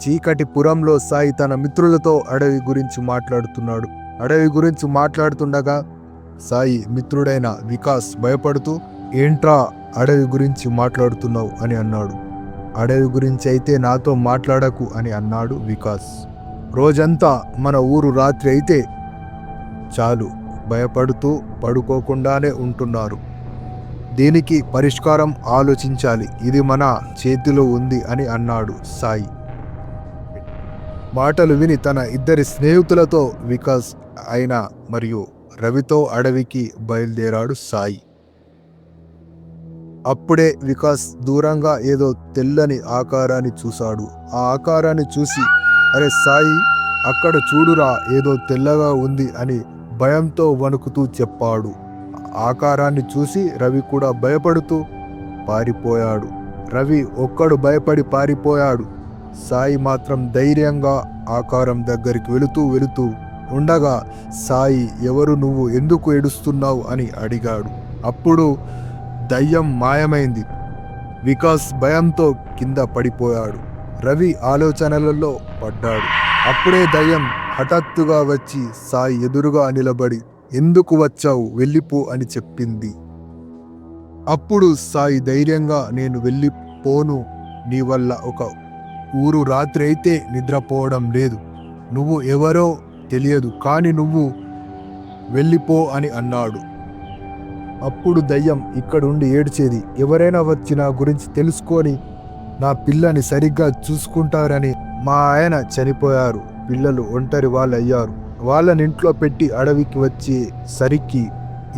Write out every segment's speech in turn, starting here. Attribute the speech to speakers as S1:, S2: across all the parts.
S1: చీకటి పురంలో సాయి తన మిత్రులతో అడవి గురించి మాట్లాడుతున్నాడు. అడవి గురించి మాట్లాడుతుండగా సాయి మిత్రుడైన వికాస్ భయపడుతూ, ఏంట్రా అడవి గురించి మాట్లాడుతున్నావు అని అన్నాడు. అడవి గురించి అయితే నాతో మాట్లాడకు అని అన్నాడు వికాస్. రోజంతా మన ఊరు రాత్రి అయితే చాలు భయపడుతూ పడుకోకుండానే ఉంటున్నారు. దీనికి పరిష్కారం ఆలోచించాలి, ఇది మన చేతిలో ఉంది అని అన్నాడు సాయి. మాటలు విని తన ఇద్దరి స్నేహితులతో వికాస్ అయిన మరియు రవితో అడవికి బయలుదేరాడు సాయి. అప్పుడే వికాస్ దూరంగా ఏదో తెల్లని ఆకారాన్ని చూశాడు. ఆ ఆకారాన్ని చూసి, అరే సాయి, అక్కడ చూడురా ఏదో తెల్లగా ఉంది అని భయంతో వణుకుతూ చెప్పాడు. ఆకారాన్ని చూసి రవి కూడా భయపడుతూ పారిపోయాడు. రవి ఒక్కడు భయపడి పారిపోయాడు. సాయి మాత్రం ధైర్యంగా ఆకారం దగ్గరికి వెళుతూ ఉండగా సాయి, ఎవరు నువ్వు, ఎందుకు ఏడుస్తున్నావు అని అడిగాడు. అప్పుడు దయ్యం మాయమైంది. వికాస్ భయంతో కింద పడిపోయాడు. రవి ఆలోచనలలో పడ్డాడు. అప్పుడే దయ్యం హఠాత్తుగా వచ్చి సాయి ఎదురుగా నిలబడి, ఎందుకు వచ్చావు, వెళ్ళిపో అని చెప్పింది. అప్పుడు సాయి ధైర్యంగా, నేను వెళ్ళిపోను, నీ వల్ల ఒక ఊరు రాత్రి అయితే నిద్రపోవడం లేదు, నువ్వు ఎవరో తెలియదు, కానీ నువ్వు వెళ్ళిపో అని అన్నాడు. అప్పుడు దయ్యం ఇక్కడుండి ఏడ్చేది, ఎవరైనా వచ్చి నా గురించి తెలుసుకొని నా పిల్లని సరిగ్గా చూసుకుంటారని మా ఆయన చనిపోయారు, పిల్లలు ఒంటరి వాళ్ళు అయ్యారు, వాళ్ళని ఇంట్లో పెట్టి అడవికి వచ్చేసరికి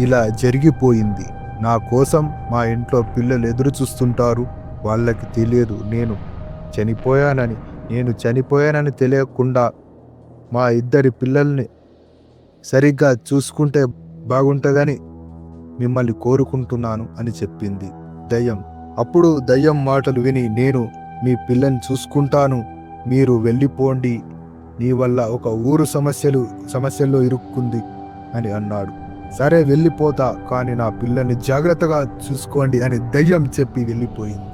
S1: ఇలా జరిగిపోయింది. నా కోసం మా ఇంట్లో పిల్లలు ఎదురు చూస్తుంటారు, వాళ్ళకి తెలియదు నేను చనిపోయానని తెలియకుండా మా ఇద్దరి పిల్లల్ని సరిగ్గా చూసుకుంటే బాగుంటుందని మిమ్మల్ని కోరుకుంటున్నాను అని చెప్పింది దయ్యం. అప్పుడు దయ్యం మాటలు విని, నేను మీ పిల్లని చూసుకుంటాను, మీరు వెళ్ళిపోండి, నీ వల్ల ఒక ఊరు సమస్యల్లో ఇరుక్కుంది అని అన్నాడు. సరే వెళ్ళిపోతా, కానీ నా పిల్లని జాగ్రత్తగా చూసుకోండి అని దయ్యం చెప్పి వెళ్ళిపోయింది.